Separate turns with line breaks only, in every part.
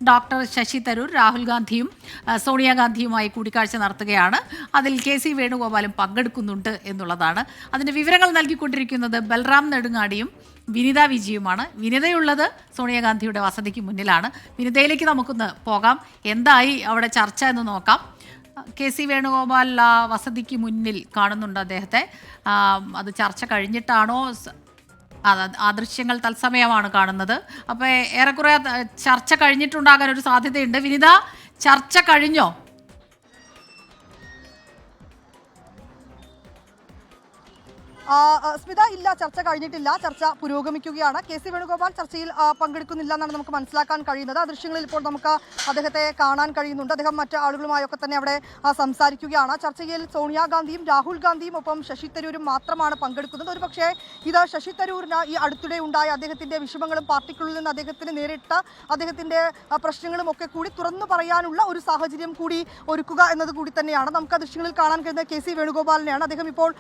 Doctor Sasi Tharoor Rahul ഗാന്ധിയും സോണിയാഗാന്ധിയുമായി കൂടിക്കാഴ്ച നടത്തുകയാണ്. അതിൽ KC വേണുഗോപാലും പങ്കെടുക്കുന്നുണ്ട് എന്നുള്ളതാണ്. അതിൻ്റെ വിവരങ്ങൾ നൽകിക്കൊണ്ടിരിക്കുന്നത് ബൽറാം നെടുങ്ങാടിയും വിനിത വിജിയുമാണ്. വിനിതയുള്ളത് സോണിയാഗാന്ധിയുടെ വസതിക്ക് മുന്നിലാണ്. വിനിതയിലേക്ക് നമുക്കൊന്ന് പോകാം. എന്തായി അവിടെ ചർച്ച എന്ന് നോക്കാം. KC വേണുഗോപാൽ വസതിക്ക് മുന്നിൽ കാണുന്നുണ്ട് അദ്ദേഹത്തെ. അത് ചർച്ച കഴിഞ്ഞിട്ടാണോ? ആ ദൃശ്യങ്ങൾ തത്സമയമാണ് കാണുന്നത്. അപ്പോൾ ഏറെക്കുറെ ചർച്ച കഴിഞ്ഞിട്ടുണ്ടാകാൻ ഒരു സാധ്യതയുണ്ട്. വിനിത, ചർച്ച കഴിഞ്ഞോ?
സ്മിത, ഇല്ല, ചർച്ച കഴിഞ്ഞിട്ടില്ല. ചർച്ച പുരോഗമിക്കുകയാണ്. KC വേണുഗോപാൽ ചർച്ചയിൽ പങ്കെടുക്കുന്നില്ല എന്നാണ് നമുക്ക് മനസ്സിലാക്കാൻ കഴിയുന്നത്. ആ ദൃശ്യങ്ങളിൽ ഇപ്പോൾ നമുക്ക് അദ്ദേഹത്തെ കാണാൻ കഴിയുന്നുണ്ട്. അദ്ദേഹം മറ്റ് ആളുകളുമായൊക്കെ തന്നെ അവിടെ സംസാരിക്കുകയാണ്. ചർച്ചയിൽ സോണിയാഗാന്ധിയും രാഹുൽ ഗാന്ധിയും ഒപ്പം ശശി തരൂരും മാത്രമാണ് പങ്കെടുക്കുന്നത്. ഒരുപക്ഷേ ഇത് ശശി തരൂരിന് ഈ അടുത്തിടെ ഉണ്ടായ അദ്ദേഹത്തിൻ്റെ വിഷമങ്ങളും പാർട്ടിക്കുള്ളിൽ നിന്ന് അദ്ദേഹത്തിന് നേരിട്ട അദ്ദേഹത്തിൻ്റെ പ്രശ്നങ്ങളും ഒക്കെ കൂടി തുറന്നു പറയാനുള്ള ഒരു സാഹചര്യം കൂടി ഒരുക്കുക എന്നത് കൂടി തന്നെയാണ്. നമുക്ക് ആ ദൃശ്യങ്ങളിൽ കാണാൻ കഴിയുന്ന KC വേണുഗോപാലിനെയാണ്. അദ്ദേഹം ഇപ്പോൾ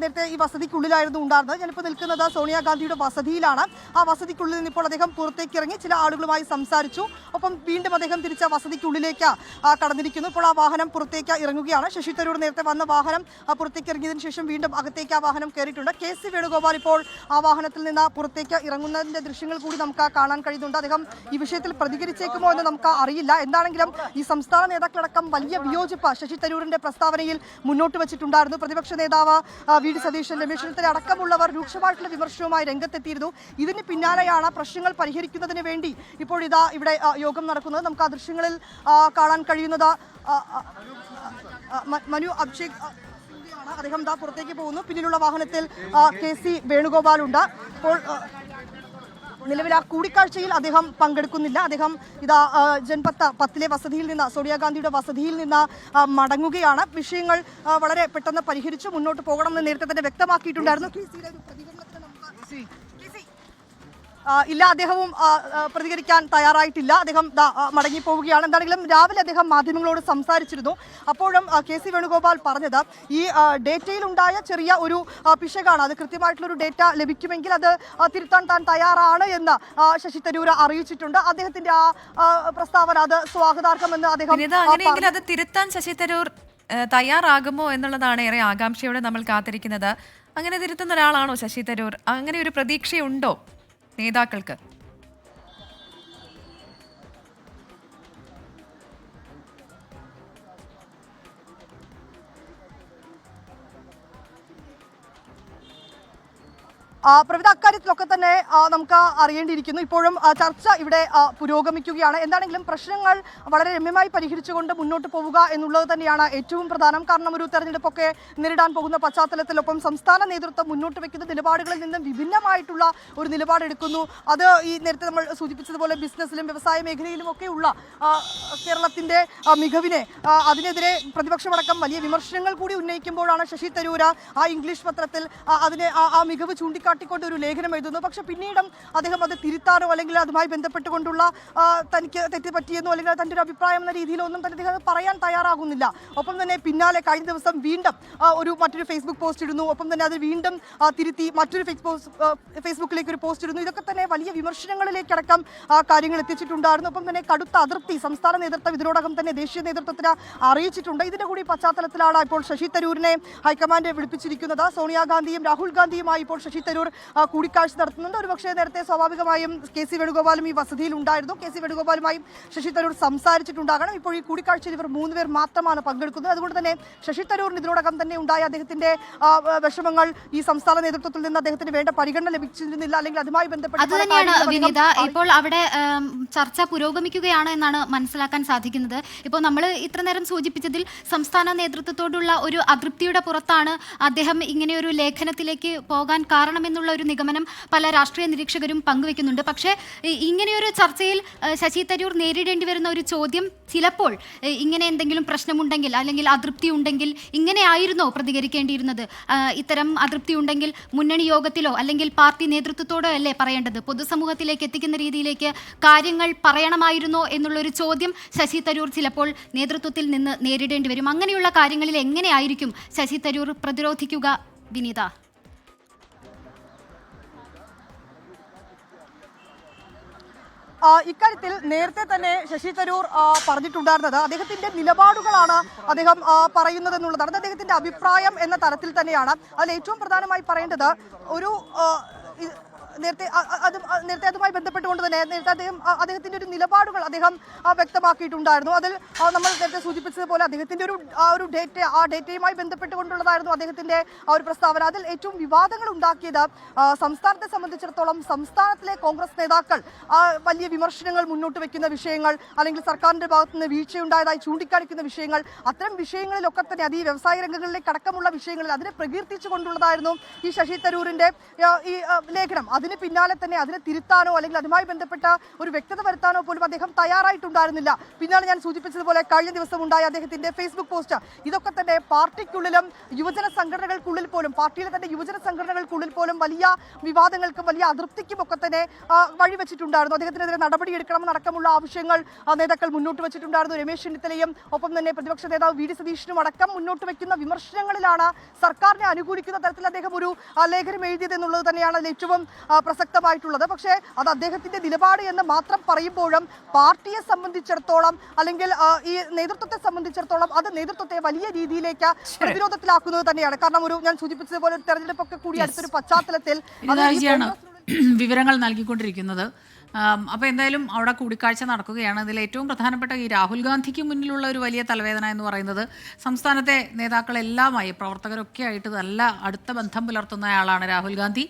നേരത്തെ ഈ വസതിക്കുള്ളിലായിരുന്നു ഉണ്ടായിരുന്നത്. ഞാനിപ്പോൾ നിൽക്കുന്നത് സോണിയാഗാന്ധിയുടെ വസതിയിലാണ്. ആ വസതിക്കുള്ളിൽ നിന്ന് ഇപ്പോൾ അദ്ദേഹം പുറത്തേക്ക് ഇറങ്ങി ചില ആളുകളുമായി സംസാരിച്ചു. ഒപ്പം വീണ്ടും അദ്ദേഹം തിരിച്ച വസതിക്കുള്ളിലേക്ക് കടന്നിരിക്കുന്നു. ഇപ്പോൾ ആ വാഹനം പുറത്തേക്ക് ഇറങ്ങുകയാണ്. ശശി തരൂർ നേരത്തെ വന്ന വാഹനം പുറത്തേക്ക് ഇറങ്ങിയതിനു ശേഷം വീണ്ടും അകത്തേക്ക് ആ വാഹനം കയറിയിട്ടുണ്ട്. KC വേണുഗോപാൽ ഇപ്പോൾ ആ വാഹനത്തിൽ നിന്ന് പുറത്തേക്ക് ഇറങ്ങുന്നതിൻ്റെ ദൃശ്യങ്ങൾ കൂടി നമുക്ക് കാണാൻ കഴിയുന്നുണ്ട്. അദ്ദേഹം ഈ വിഷയത്തിൽ പ്രതികരിച്ചേക്കുമോ എന്ന് നമുക്ക് അറിയില്ല. എന്താണെങ്കിലും ഈ സംസ്ഥാന നേതാക്കളടക്കം വലിയ വിയോജിപ്പ് ശശി തരൂരിന്റെ പ്രസ്താവനയിൽ മുന്നോട്ട് വെച്ചിട്ടുണ്ടായിരുന്നു. പ്രതിപക്ഷ നേതാവ് VD സതീശൻ, രമേശ് ചെന്നിത്തല അടക്കമുള്ളവർ രൂക്ഷമായിട്ടുള്ള വിമർശനവുമായി രംഗത്തെത്തിയിരുന്നു. ഇതിന് പിന്നാലെയാണ് പ്രശ്നങ്ങൾ പരിഹരിക്കുന്നതിന് വേണ്ടി ഇപ്പോൾ ഇതാ ഇവിടെ യോഗം നടക്കുന്നത്. നമുക്ക് ആ ദൃശ്യങ്ങളിൽ കാണാൻ കഴിയുന്നത് മനു അഭിഷേക്, അദ്ദേഹം ദാ പുറത്തേക്ക് പോകുന്നു. പിന്നിലുള്ള വാഹനത്തിൽ KC വേണുഗോപാലുണ്ട്. ഇപ്പോൾ നിലവിൽ ആ കൂടിക്കാഴ്ചയിൽ അദ്ദേഹം പങ്കെടുക്കുന്നില്ല. അദ്ദേഹം ഇതാ ജൻപത്ത് 10 വസതിയിൽ നിന്ന്, സോണിയാഗാന്ധിയുടെ വസതിയിൽ നിന്ന് മടങ്ങുകയാണ്. വിഷയങ്ങൾ വളരെ പെട്ടെന്ന് പരിഹരിച്ച് മുന്നോട്ട് പോകണമെന്ന് നേരത്തെ തന്നെ വ്യക്തമാക്കിയിട്ടുണ്ടായിരുന്നു. ഇല്ല, അദ്ദേഹവും പ്രതികരിക്കാൻ തയ്യാറായിട്ടില്ല. അദ്ദേഹം മടങ്ങിപ്പോവുകയാണ്. എന്താണെങ്കിലും രാവിലെ അദ്ദേഹം മാധ്യമങ്ങളോട് സംസാരിച്ചിരുന്നു. അപ്പോഴും KC വേണുഗോപാൽ പറഞ്ഞത് ഈ ഡേറ്റയിലുണ്ടായ ചെറിയ ഒരു പിശകാണ്. അത് കൃത്യമായിട്ടുള്ളൊരു ഡേറ്റ ലഭിക്കുമെങ്കിൽ അത് തിരുത്താൻ താൻ തയ്യാറാണ് എന്ന് ശശി തരൂർ അറിയിച്ചിട്ടുണ്ട്. അദ്ദേഹത്തിന്റെ ആ പ്രസ്താവന അത് സ്വാഗതാർഹമെന്ന് അദ്ദേഹം.
അങ്ങനെയെങ്കിൽ അത് തിരുത്താൻ ശശി തരൂർ തയ്യാറാകുമോ എന്നുള്ളതാണ് ഏറെ ആകാംക്ഷയോടെ നമ്മൾ കാത്തിരിക്കുന്നത്. അങ്ങനെ തിരുത്തുന്ന ഒരാളാണോ ശശി തരൂർ? അങ്ങനെ ഒരു പ്രതീക്ഷയുണ്ടോ നേതാക്കൾക്ക്?
പ്രവിധ, അക്കാര്യത്തിലൊക്കെ തന്നെ നമുക്ക് അറിയേണ്ടിയിരിക്കുന്നു. ഇപ്പോഴും ചർച്ച ഇവിടെ പുരോഗമിക്കുകയാണ്. എന്താണെങ്കിലും പ്രശ്നങ്ങൾ വളരെ രമ്യമായി പരിഹരിച്ചുകൊണ്ട് മുന്നോട്ട് പോവുക എന്നുള്ളത് തന്നെയാണ് ഏറ്റവും പ്രധാനം. കാരണം ഒരു തെരഞ്ഞെടുപ്പൊക്കെ നേരിടാൻ പോകുന്ന പശ്ചാത്തലത്തിലൊപ്പം സംസ്ഥാന നേതൃത്വം മുന്നോട്ട് വയ്ക്കുന്ന നിലപാടുകളിൽ നിന്നും വിഭിന്നമായിട്ടുള്ള ഒരു നിലപാടെടുക്കുന്നു. അത് ഈ നേരത്തെ നമ്മൾ സൂചിപ്പിച്ചതുപോലെ ബിസിനസ്സിലും വ്യവസായ മേഖലയിലും ഒക്കെയുള്ള കേരളത്തിൻ്റെ മികവിനെ അതിനെതിരെ പ്രതിപക്ഷമടക്കം വലിയ വിമർശനങ്ങൾ കൂടി ഉന്നയിക്കുമ്പോഴാണ് ശശി തരൂർ ആ ഇംഗ്ലീഷ് പത്രത്തിൽ അതിനെ ആ മികവ് ചൂണ്ടിക്കാട്ടി ഒരു ലേഖനം എഴുതുന്നു. പക്ഷെ പിന്നീടും അദ്ദേഹം അത് തിരുത്താനോ അല്ലെങ്കിൽ അതുമായി ബന്ധപ്പെട്ടുകൊണ്ടുള്ള തനിക്ക് തെറ്റ് പറ്റിയെന്നോ അല്ലെങ്കിൽ തൻ്റെ ഒരു അഭിപ്രായം എന്ന രീതിയിലോ ഒന്നും തന്നെ അദ്ദേഹം പറയാൻ തയ്യാറാകുന്നില്ല. ഒപ്പം തന്നെ പിന്നാലെ കഴിഞ്ഞ ദിവസം വീണ്ടും മറ്റൊരു ഫേസ്ബുക്ക് പോസ്റ്റ് ഇടുന്നു. ഒപ്പം തന്നെ അത് വീണ്ടും തിരുത്തി മറ്റൊരു ഫേസ്ബുക്കിലേക്ക് ഒരു പോസ്റ്റ് ഇടുന്നു. ഇതൊക്കെ തന്നെ വലിയ വിമർശനങ്ങളിലേക്കടക്കം കാര്യങ്ങൾ എത്തിച്ചിട്ടുണ്ടായിരുന്നു. ഒപ്പം തന്നെ കടുത്ത അതൃപ്തി സംസ്ഥാന നേതൃത്വം ഇതിനോടകം തന്നെ ദേശീയ നേതൃത്വത്തിന് അറിയിച്ചിട്ടുണ്ട്. ഇതിന്റെ കൂടി പശ്ചാത്തലത്തിലാണ് ഇപ്പോൾ ശശി തരൂരിനെ ഹൈക്കമാൻഡ് വിളിപ്പിച്ചിരിക്കുന്നത്. സോണിയാഗാന്ധിയും രാഹുൽ ഗാന്ധിയുമായി ഇപ്പോൾ ശശി തരൂർ കൂടിക്കാഴ്ച നടത്തുന്നുണ്ട്. ഒരുപക്ഷേ നേരത്തെ സ്വാഭാവികമായും KC വേണുഗോപാലും ഈ വസതിയിൽ ഉണ്ടായിരുന്നു. KC വേണുഗോപാലുമായും ശശി തരൂർ സംസാരിച്ചിട്ടുണ്ടാകണം. ഇപ്പോൾ ഈ കൂടിക്കാഴ്ചയിൽ ഇവർ 3 പേർ മാത്രമാണ് പങ്കെടുക്കുന്നത്. അതുകൊണ്ട് തന്നെ ശശി തരൂരിന് ഇതിനോടകം തന്നെ ഉണ്ടായ അദ്ദേഹത്തിന്റെ വിഷമങ്ങൾ ഈ സംസ്ഥാന നേതൃത്വത്തിൽ നിന്ന് അദ്ദേഹത്തിന് വേണ്ട പരിഗണന ലഭിച്ചിരുന്നില്ല, അല്ലെങ്കിൽ അതുമായി ബന്ധപ്പെട്ട്
വിനീത, ഇപ്പോൾ അവിടെ ചർച്ച പുരോഗമിക്കുകയാണ് എന്നാണ് മനസ്സിലാക്കാൻ സാധിക്കുന്നത്. ഇപ്പോൾ നമ്മൾ ഇത്ര നേരം സൂചിപ്പിച്ചതിൽ സംസ്ഥാന നേതൃത്വത്തോടുള്ള ഒരു അതൃപ്തിയുടെ പുറത്താണ് അദ്ദേഹം ഇങ്ങനെയൊരു ലേഖനത്തിലേക്ക് പോകാൻ കാരണമെന്നുള്ള ഒരു നിഗമനം പല രാഷ്ട്രീയ നിരീക്ഷകരും പങ്കുവെക്കുന്നുണ്ട്. പക്ഷേ ഇങ്ങനെയൊരു ചർച്ചയിൽ ശശി തരൂർ നേരിടേണ്ടി വരുന്ന ഒരു ചോദ്യം ചിലപ്പോൾ ഇങ്ങനെ എന്തെങ്കിലും പ്രശ്നമുണ്ടെങ്കിൽ അല്ലെങ്കിൽ അതൃപ്തി ഉണ്ടെങ്കിൽ ഇങ്ങനെയായിരുന്നോ പ്രതികരിക്കേണ്ടിയിരുന്നത്? ഇത്തരം അതൃപ്തി ഉണ്ടെങ്കിൽ മുന്നണി യോഗത്തിലോ അല്ലെങ്കിൽ പാർട്ടി നേതൃത്വത്തോടോ അല്ലേ പറയേണ്ടത്? പൊതുസമൂഹത്തിലേക്ക് എത്തിക്കുന്ന രീതിയിലേക്ക് കാര്യങ്ങൾ പറയണമായിരുന്നോ എന്നുള്ളൊരു ചോദ്യം ശശി തരൂർ ചിലപ്പോൾ നേതൃത്വത്തിൽ നിന്ന് നേരിടേണ്ടി വരും. അങ്ങനെയുള്ള കാര്യങ്ങളിൽ എങ്ങനെയായിരിക്കും ശശി തരൂർ പ്രതിരോധിക്കുക വിനീത?
ഇക്കാര്യത്തിൽ നേരത്തെ തന്നെ ശശി തരൂർ പറഞ്ഞിട്ടുണ്ടായിരുന്നത് അദ്ദേഹത്തിന്റെ നിലപാടുകളാണ് അദ്ദേഹം പറയുന്നത് എന്നുള്ളതാണ്. അത് അദ്ദേഹത്തിന്റെ അഭിപ്രായം എന്ന തരത്തിൽ തന്നെയാണ്. അതിൽ ഏറ്റവും പ്രധാനമായി പറയേണ്ടത് ഒരു നേരത്തെ അതുമായി ബന്ധപ്പെട്ടുകൊണ്ട് തന്നെ നേരത്തെ അദ്ദേഹത്തിന്റെ ഒരു നിലപാടുകൾ അദ്ദേഹം വ്യക്തമാക്കിയിട്ടുണ്ടായിരുന്നു. അതിൽ നമ്മൾ നേരത്തെ സൂചിപ്പിച്ചതുപോലെ അദ്ദേഹത്തിന്റെ ഒരു ഡേറ്റയുമായി ബന്ധപ്പെട്ടുകൊണ്ടുള്ളതായിരുന്നു അദ്ദേഹത്തിന്റെ ഒരു പ്രസ്താവന. അതിൽ ഏറ്റവും വിവാദങ്ങൾ ഉണ്ടാക്കിയത് സംസ്ഥാനത്തെ സംബന്ധിച്ചിടത്തോളം സംസ്ഥാനത്തിലെ കോൺഗ്രസ് നേതാക്കൾ വലിയ വിമർശനങ്ങൾ മുന്നോട്ട് വെക്കുന്ന വിഷയങ്ങൾ, അല്ലെങ്കിൽ സർക്കാരിന്റെ ഭാഗത്തു നിന്ന് വീഴ്ചയുണ്ടായതായി ചൂണ്ടിക്കാണിക്കുന്ന വിഷയങ്ങൾ, അത്തരം വിഷയങ്ങളിലൊക്കെ തന്നെ അത് ഈ വ്യവസായ രംഗങ്ങളിലേക്ക് അടക്കമുള്ള വിഷയങ്ങളിൽ അതിനെ പ്രകീർത്തിച്ചുകൊണ്ടുള്ളതായിരുന്നു ഈ ശശി തരൂരിന്റെ ഈ ലേഖനം. അതിന് പിന്നാലെ തന്നെ അതിനെ തിരുത്താനോ അല്ലെങ്കിൽ അതുമായി ബന്ധപ്പെട്ട ഒരു വ്യക്തത വരുത്താനോ പോലും അദ്ദേഹം തയ്യാറായിട്ടുണ്ടായിരുന്നില്ല. പിന്നാലെ ഞാൻ സൂചിപ്പിച്ചതുപോലെ കഴിഞ്ഞ ദിവസം ഉണ്ടായ അദ്ദേഹത്തിന്റെ ഫേസ്ബുക്ക് പോസ്റ്റ് ഇതൊക്കെ തന്നെ പാർട്ടിക്കുള്ളിലും യുവജന സംഘടനകൾക്കുള്ളിൽ പോലും, പാർട്ടിയിലെ തന്നെ യുവജന സംഘടനകൾക്കുള്ളിൽ പോലും വലിയ വിവാദങ്ങൾക്കും വലിയ അതൃപ്തിക്കും ഒക്കെ തന്നെ വഴിവെച്ചിട്ടുണ്ടായിരുന്നു. അദ്ദേഹത്തിനെതിരെ നടപടിയെടുക്കണമെന്നടക്കമുള്ള ആവശ്യങ്ങൾ നേതാക്കൾ മുന്നോട്ട് വെച്ചിട്ടുണ്ടായിരുന്നു. രമേശ് ചെന്നിത്തലയും ഒപ്പം തന്നെ പ്രതിപക്ഷ നേതാവ് വി ഡി സതീശനും അടക്കം മുന്നോട്ട് വെക്കുന്ന വിമർശനങ്ങളിലാണ് സർക്കാരിനെ അനുകൂലിക്കുന്ന തരത്തിൽ അദ്ദേഹം ഒരു ലേഖനം എഴുതിയത് എന്നുള്ളത് തന്നെയാണ് അതിൽ ഏറ്റവും പ്രസക്തമായിട്ടുള്ളത്. പക്ഷേ അത് അദ്ദേഹത്തിന്റെ നിലപാട് എന്ന് മാത്രം പറയുമ്പോഴും പാർട്ടിയെ സംബന്ധിച്ചിടത്തോളം അല്ലെങ്കിൽ ഈ നേതൃത്വത്തെ സംബന്ധിച്ചിടത്തോളം അത് നേതൃത്വത്തെ വലിയ രീതിയിലേക്ക് പ്രതിരോധത്തിലാക്കുന്നത് തന്നെയാണ്. കാരണം ഞാൻ സൂചിപ്പിച്ചതുപോലെ ഒരു തെരഞ്ഞെടുപ്പൊക്കെ കൂടി അടുത്തൊരു പശ്ചാത്തലത്തിൽ
വിവരങ്ങൾ നൽകിക്കൊണ്ടിരിക്കുന്നത്. അപ്പോൾ എന്തായാലും അവിടെ കൂടിക്കാഴ്ച നടക്കുകയാണ്. ഇതിൽ ഏറ്റവും പ്രധാനപ്പെട്ട ഈ രാഹുൽ ഗാന്ധിക്ക് മുന്നിലുള്ള ഒരു വലിയ തലവേദന എന്ന് പറയുന്നത് സംസ്ഥാനത്തെ നേതാക്കളെല്ലാമായി പ്രവർത്തകരൊക്കെ ആയിട്ട് നല്ല അടുത്ത ബന്ധം പുലർത്തുന്നയാളാണ് രാഹുൽ ഗാന്ധി.